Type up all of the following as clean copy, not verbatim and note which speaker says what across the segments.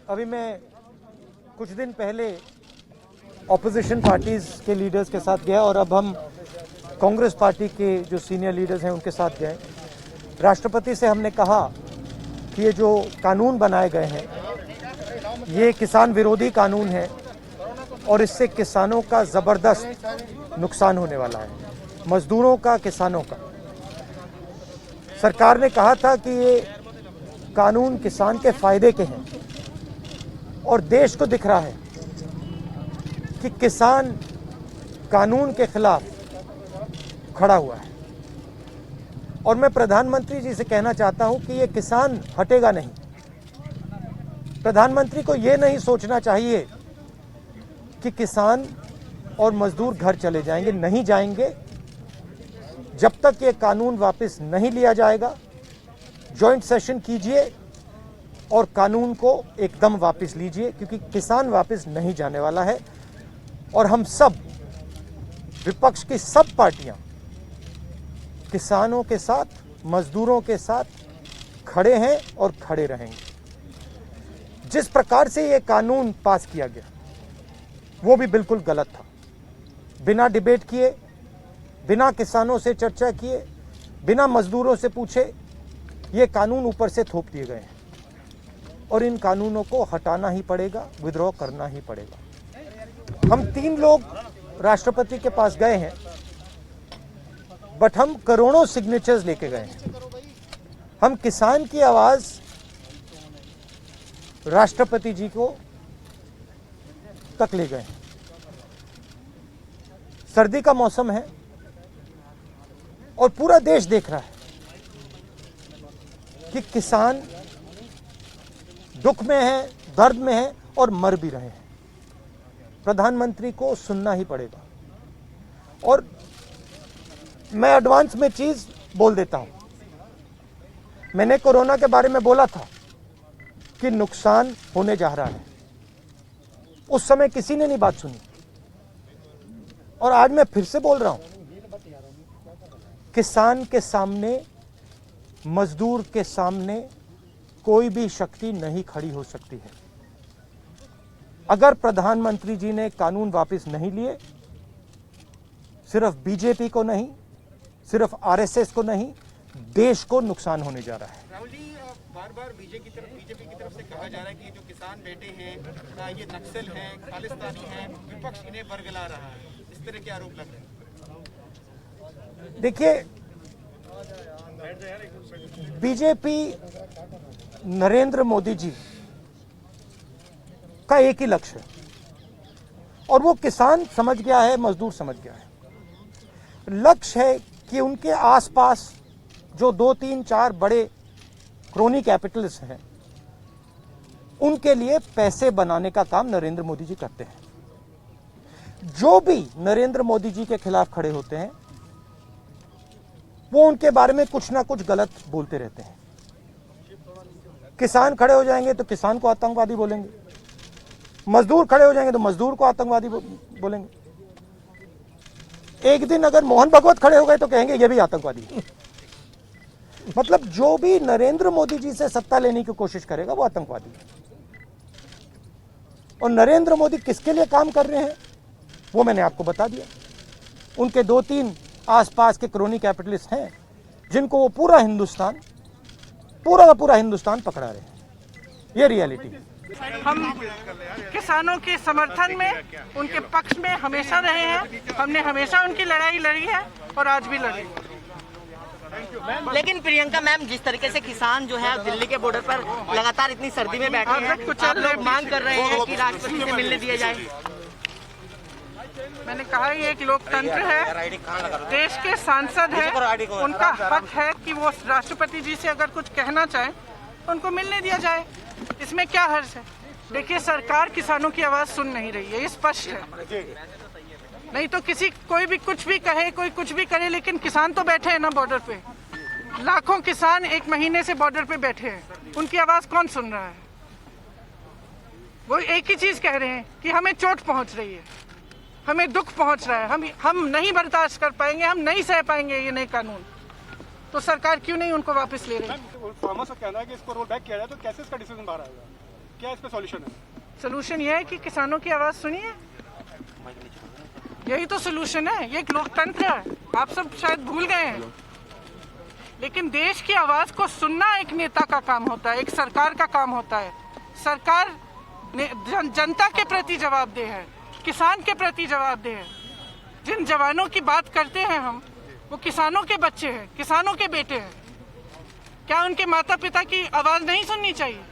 Speaker 1: अभी मैं कुछ दिन पहले ऑपोजिशन पार्टीज के लीडर्स के साथ गया और अब हम कांग्रेस पार्टी के जो सीनियर लीडर्स हैं उनके साथ गए। राष्ट्रपति से हमने कहा कि ये जो कानून बनाए गए हैं ये किसान विरोधी कानून है और इससे किसानों का ज़बरदस्त नुकसान होने वाला है, मजदूरों का, किसानों का। सरकार ने कहा था कि ये कानून किसान के फायदे के हैं और देश को दिख रहा है कि किसान कानून के खिलाफ खड़ा हुआ है। और मैं प्रधानमंत्री जी से कहना चाहता हूं कि ये किसान हटेगा नहीं। प्रधानमंत्री को ये नहीं सोचना चाहिए कि किसान और मजदूर घर चले जाएंगे, नहीं जाएंगे। जब तक ये कानून वापस नहीं लिया जाएगा, जॉइंट सेशन कीजिए और कानून को एकदम वापस लीजिए, क्योंकि किसान वापस नहीं जाने वाला है। और हम सब, विपक्ष की सब पार्टियां किसानों के साथ, मजदूरों के साथ खड़े हैं और खड़े रहेंगे। जिस प्रकार से ये कानून पास किया गया वो भी बिल्कुल गलत था। बिना डिबेट किए, बिना किसानों से चर्चा किए, बिना मजदूरों से पूछे ये कानून ऊपर से थोप दिए गए हैं और इन कानूनों को हटाना ही पड़ेगा, विद्रॉ करना ही पड़ेगा। हम 3 लोग राष्ट्रपति के पास गए हैं, बट हम करोड़ों सिग्नेचर्स लेके गए हैं। हम किसान की आवाज राष्ट्रपति जी को तक ले गए हैं। सर्दी का मौसम है और पूरा देश देख रहा है कि किसान दुख में है, दर्द में है और मर भी रहे हैं। प्रधानमंत्री को सुनना ही पड़ेगा। और मैं एडवांस में चीज बोल देता हूं, मैंने कोरोना के बारे में बोला था कि नुकसान होने जा रहा है। उस समय किसी ने नहीं बात सुनी और आज मैं फिर से बोल रहा हूं, किसान के सामने, मजदूर के सामने कोई भी शक्ति नहीं खड़ी हो सकती है। अगर प्रधानमंत्री जी ने कानून वापस नहीं लिए, सिर्फ बीजेपी को नहीं, सिर्फ आरएसएस को नहीं, देश को नुकसान होने जा रहा है।
Speaker 2: राहुल जी, बार-बार बीजेपी की तरफ से कहा जा रहा है कि जो किसान बैठे हैं ये नक्सल हैं, खालिस्तानी हैं, विपक्ष इन्हें बरगला रहा है, इस तरह के आरोप लग रहे हैं।
Speaker 1: देखिए, बीजेपी, नरेंद्र मोदी जी का एक ही लक्ष्य है और वो किसान समझ गया है, मजदूर समझ गया है। लक्ष्य है कि उनके आसपास जो 2, 3, 4 बड़े क्रोनी कैपिटलिस्ट हैं, उनके लिए पैसे बनाने का काम नरेंद्र मोदी जी करते हैं। जो भी नरेंद्र मोदी जी के खिलाफ खड़े होते हैं वो उनके बारे में कुछ ना कुछ गलत बोलते रहते हैं। किसान खड़े हो जाएंगे तो किसान को आतंकवादी बोलेंगे, मजदूर खड़े हो जाएंगे तो मजदूर को आतंकवादी बोलेंगे। एक दिन अगर मोहन भगवत खड़े हो गए तो कहेंगे ये भी आतंकवादी है। मतलब जो भी नरेंद्र मोदी जी से सत्ता लेने की कोशिश करेगा वो आतंकवादी है। और नरेंद्र मोदी किसके लिए काम कर रहे हैं वो मैंने आपको बता दिया। उनके 2-3 आसपास के क्रोनी कैपिटलिस्ट हैं जिनको वो पूरा हिंदुस्तान पकड़ा रहे हैं। ये रियलिटी है।
Speaker 3: हम किसानों के समर्थन में, उनके पक्ष में हमेशा रहे हैं। हमने हमेशा उनकी लड़ाई लड़ी है और आज भी लड़ी।
Speaker 4: लेकिन प्रियंका मैम, जिस तरीके से किसान जो है दिल्ली के बॉर्डर पर लगातार इतनी सर्दी में बैठे हैं, कुछ लोग मांग कर रहे हैं कि राष्ट्रपति से मिलने दिया जाए।
Speaker 3: मैंने कहा ये एक लोकतंत्र है, देश के सांसद हैं, उनका हक है कि वो राष्ट्रपति जी से अगर कुछ कहना चाहें उनको मिलने दिया जाए, इसमें क्या हर्ज है। देखिए, सरकार किसानों की आवाज़ सुन नहीं रही है, ये स्पष्ट है। नहीं तो कोई भी कुछ भी कहे, कोई कुछ भी करे, लेकिन किसान तो बैठे हैं ना बॉर्डर पे। लाखों किसान 1 महीने से बॉर्डर पे बैठे हैं, उनकी आवाज़ कौन सुन रहा है? वो एक ही चीज़ कह रहे हैं कि हमें चोट पहुंच रही है, हमें दुख पहुंच रहा है, हम नहीं बर्दाश्त कर पाएंगे, हम नहीं सह पाएंगे ये नए कानून। तो सरकार क्यों नहीं उनको वापस ले रही?
Speaker 5: फार्मर्स का कहना है कि इसको रोल बैक किया जाए, तो कैसे इसका डिसीजन बाहर आएगा? क्या इसका सॉल्यूशन है?
Speaker 3: सोल्यूशन ये है कि किसानों की आवाज़ सुनिए, यही तो सोल्यूशन है। ये एक लोकतंत्र है, आप सब शायद भूल गए हैं। लेकिन देश की आवाज़ को सुनना एक नेता का काम होता है, एक सरकार का काम होता है। सरकार जनता के प्रति जवाबदेह है, किसान के प्रति जवाबदेह है। जिन जवानों की बात करते हैं हम, वो किसानों के बच्चे हैं, किसानों के बेटे हैं। क्या उनके माता पिता की आवाज़ नहीं सुननी चाहिए?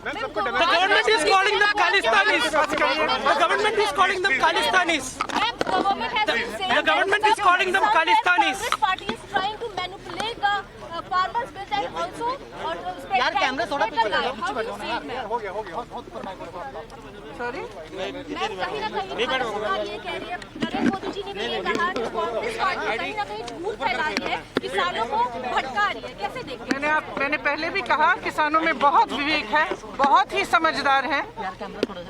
Speaker 6: The government is calling them Khalistanis. The government is calling them Khalistanis. The government is calling them Khalistanis.
Speaker 7: Congress party is trying to manipulate the farmers' bill and also spread
Speaker 4: यार कैमरा थोड़ा पीछे
Speaker 7: lie. How do you see it, ma'am?
Speaker 3: Sorry,
Speaker 7: ma'am, कहीं ना कहीं भारत सरकार ये कह रही है, नरेंद्र मोदी जी ने भी ये कहा कि कांग्रेस पार्टी कहीं ना कहीं झूठ फैला रही है, किसानों को भटका रही है। कैसे देखते हैं?
Speaker 3: मैंने पहले भी कहा, किसानों में बहुत विवेक है, बहुत ही समझदार हैं।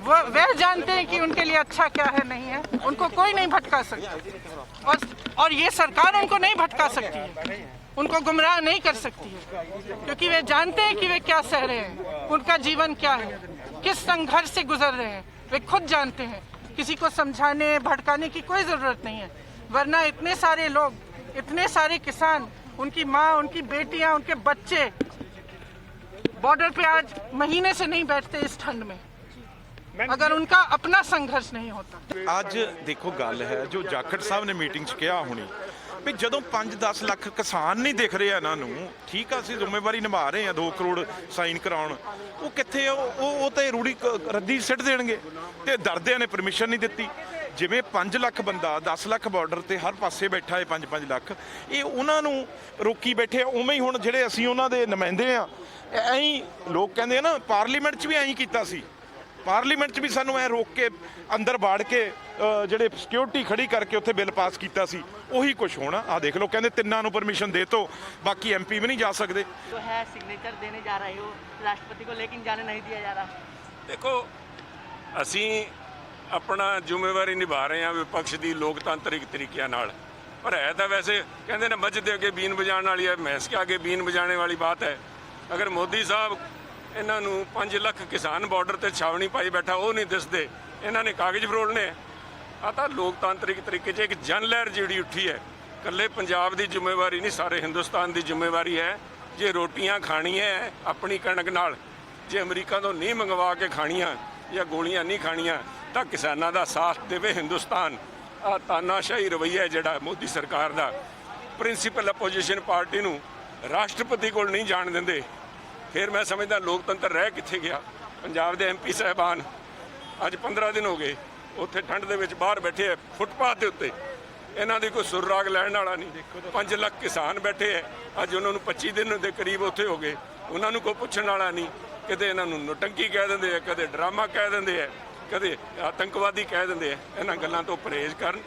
Speaker 3: वह जानते हैं कि उनके लिए अच्छा क्या है, नहीं है। उनको कोई नहीं भटका सकता, और ये सरकार उनको नहीं भटका सकती है, उनको गुमराह नहीं कर सकती है, क्योंकि वे जानते हैं कि वे क्या सह रहे हैं, उनका जीवन क्या है, किस संघर्ष से गुजर रहे हैं। वे खुद जानते हैं, किसी को समझाने भटकाने की कोई ज़रूरत नहीं है। वरना इतने सारे लोग, इतने सारे किसान, उनकी माँ, उनकी बेटियाँ, उनके बच्चे बॉर्डर पे आज महीने से नहीं बैठते इस ठंड में, अगर उनका अपना संघर्ष नहीं होता।
Speaker 8: ਅੱਜ ਦੇਖੋ ਗੱਲ ਹੈ ਜੋ ਜਾਖੜ ਸਾਹਿਬ ਨੇ ਮੀਟਿੰਗ 'ਚ ਕਿਹਾ ਹੋਣੀ ਵੀ ਜਦੋਂ 5-10 ਲੱਖ ਕਿਸਾਨ ਨਹੀਂ ਦਿਖ ਰਹੇ ਇਹਨਾਂ ਨੂੰ, ਠੀਕ ਆ ਅਸੀਂ ਜ਼ਿੰਮੇਵਾਰੀ ਨਿਭਾ ਰਹੇ ਆ 2 ਕਰੋੜ ਸਾਈਨ ਕਰਾਉਣ, ਉਹ ਕਿੱਥੇ ਉਹ ਤਾਂ ਰੂੜੀ ਰੱਦੀ ਸਿੱਟ ਦੇਣਗੇ। ਤੇ ਦਰਦਿਆਂ ਨੇ ਪਰਮਿਸ਼ਨ ਨਹੀਂ ਦਿੱਤੀ। ਜਿਵੇਂ 5 ਲੱਖ ਬੰਦਾ 10 ਲੱਖ ਬਾਰਡਰ ਤੇ ਹਰ ਪਾਸੇ ਬੈਠਾ ਹੈ, 5-5 ਲੱਖ, ਇਹ ਉਹਨਾਂ ਨੂੰ ਰੋਕੀ ਬੈਠੇ। ਉਵੇਂ ਹੀ ਹੁਣ ਜਿਹੜੇ ਅਸੀਂ ਉਹਨਾਂ ਦੇ ਨੁਮਾਇੰਦੇ ਆ, ਐਂ ਹੀ ਲੋਕ ਕਹਿੰਦੇ ਆ ਨਾ, ਪਾਰਲੀਮੈਂਟ 'ਚ ਵੀ ਐਂ ਹੀ ਕੀਤਾ ਸੀ। ਪਾਰਲੀਮੈਂਟ 'ਚ ਵੀ ਸਾਨੂੰ ਐ ਰੋਕ ਕੇ ਅੰਦਰ ਬਾੜ ਕੇ ਜਿਹੜੇ ਸਿਕਿਉਰਿਟੀ ਖੜੀ ਕਰਕੇ ਉੱਥੇ ਬਿੱਲ ਪਾਸ ਕੀਤਾ ਸੀ, ਉਹੀ ਕੁਝ ਹੋਣਾ। ਆ ਦੇਖ ਲਓ, ਕਹਿੰਦੇ 3 ਨੂੰ ਪਰਮਿਸ਼ਨ ਦੇ ਤੋ, ਬਾਕੀ MP ਵੀ ਨਹੀਂ ਜਾ ਸਕਦੇ।
Speaker 4: जो है सिग्नेचर देने जा रहे हो राष्ट्रपति को, लेकिन जाने नहीं दिया जा रहा।
Speaker 9: ਦੇਖੋ, ਅਸੀਂ ਆਪਣਾ ਜ਼ਿੰਮੇਵਾਰੀ ਨਿਭਾ ਰਹੇ ਹਾਂ ਵਿਪਕਸ਼ ਦੀ ਲੋਕਤੰਤਰਿਕ ਤਰੀਕਿਆਂ ਨਾਲ, ਪਰ ਹੈ ਤਾਂ ਵੈਸੇ ਕਹਿੰਦੇ ਨੇ ਮੱਝ ਦੇ ਅੱਗੇ ਬੀਨ ਵਜਾਉਣ ਵਾਲੀ ਹੈ, ਮੈਂਸ ਕੇ ਅੱਗੇ ਬੀਨ ਵਜਾਣੇ ਵਾਲੀ ਬਾਤ ਹੈ। ਅਗਰ ਮੋਦੀ ਸਾਹਿਬ ਇਹਨਾਂ ਨੂੰ 5 ਲੱਖ ਕਿਸਾਨ ਬਾਰਡਰ ਤੇ ਛਾਵਣੀ ਪਾਈ ਬੈਠਾ, ਉਹ ਨਹੀਂ ਦਿਸਦੇ, ਇਹਨਾਂ ਨੇ ਕਾਗਜ਼ ਫਰੋਲਣੇ। ਆ ਤਾਂ ਲੋਕਤੰਤਰਿਕ ਤਰੀਕੇ 'ਚ ਇੱਕ ਜਨ ਲਹਿਰ ਜਿਹੜੀ ਉੱਠੀ ਹੈ। ਇਕੱਲੇ ਪੰਜਾਬ ਦੀ ਜ਼ਿੰਮੇਵਾਰੀ ਨਹੀਂ, ਸਾਰੇ ਹਿੰਦੁਸਤਾਨ ਦੀ ਜ਼ਿੰਮੇਵਾਰੀ ਹੈ। ਜੇ ਰੋਟੀਆਂ ਖਾਣੀਆਂ ਆਪਣੀ ਕਣਕ ਨਾਲ, ਜੇ ਅਮਰੀਕਾ ਤੋਂ ਨਹੀਂ ਮੰਗਵਾ ਕੇ ਖਾਣੀਆਂ ਜਾਂ ਗੋਲੀਆਂ ਨਹੀਂ ਖਾਣੀਆਂ, ਤਾਂ ਕਿਸਾਨਾਂ ਦਾ ਸਾਥ ਦੇਵੇ ਹਿੰਦੁਸਤਾਨ। ਆ ਤਾਨਾਸ਼ਾਹੀ ਰਵੱਈਆ ਜਿਹੜਾ ਮੋਦੀ ਸਰਕਾਰ ਦਾ, ਪ੍ਰਿੰਸੀਪਲ ਅਪੋਜੀਸ਼ਨ ਪਾਰਟੀ ਨੂੰ ਰਾਸ਼ਟਰਪਤੀ ਕੋਲ ਨਹੀਂ ਜਾਣ ਦਿੰਦੇ, ਫਿਰ ਮੈਂ ਸਮਝਦਾ ਲੋਕਤੰਤਰ ਰਹਿ ਕਿੱਥੇ ਗਿਆ। ਪੰਜਾਬ ਦੇ MP ਸਾਹਿਬਾਨ ਅੱਜ 15 ਦਿਨ ਹੋ ਗਏ ਉੱਥੇ ਠੰਡ ਦੇ ਵਿੱਚ ਬਾਹਰ ਬੈਠੇ ਹੈ ਫੁੱਟਪਾਥ ਦੇ ਉੱਤੇ, ਇਹਨਾਂ ਦੀ ਕੋਈ ਸੁਰਰਾਗ ਲੈਣ ਵਾਲਾ ਨਹੀਂ। 5 ਲੱਖ ਕਿਸਾਨ ਬੈਠੇ ਹੈ, ਅੱਜ ਉਹਨਾਂ ਨੂੰ 25 ਦਿਨ ਦੇ ਕਰੀਬ ਉੱਥੇ ਹੋ ਗਏ, ਉਹਨਾਂ ਨੂੰ ਕੋਈ ਪੁੱਛਣ ਵਾਲਾ ਨਹੀਂ। ਕਦੇ ਇਹਨਾਂ ਨੂੰ ਨੋਟੰਕੀ ਕਹਿ ਦਿੰਦੇ ਆ, ਕਦੇ ਡਰਾਮਾ ਕਹਿ ਦਿੰਦੇ ਆ, ਕਦੇ आतंकवादी कह देंगे। इन्हां गल्लां तो परहेज करन।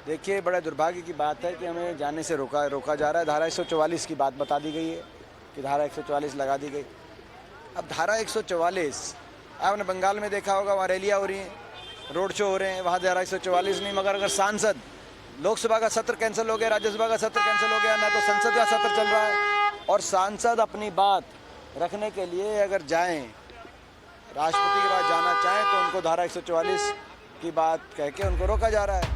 Speaker 10: देखिए, बड़ा दुर्भाग्य की बात है कि हमें जाने से रोका जा रहा है। धारा 144 की बात बता दी गई है कि धारा 144 लगा दी गई। अब धारा 144, आपने बंगाल में देखा होगा, वहाँ रैलियाँ हो रही हैं, रोड शो हो रहे हैं, वहाँ धारा 144 नहीं। मगर अगर सांसद, लोकसभा का सत्र कैंसिल हो गया, राज्यसभा का सत्र कैंसिल हो गया, ना तो संसद का सत्र चल रहा है, और सांसद अपनी बात रखने के लिए अगर जाएँ, राष्ट्रपति के पास जाना चाहें, तो उनको धारा 144 की बात कह के उनको रोका जा रहा है।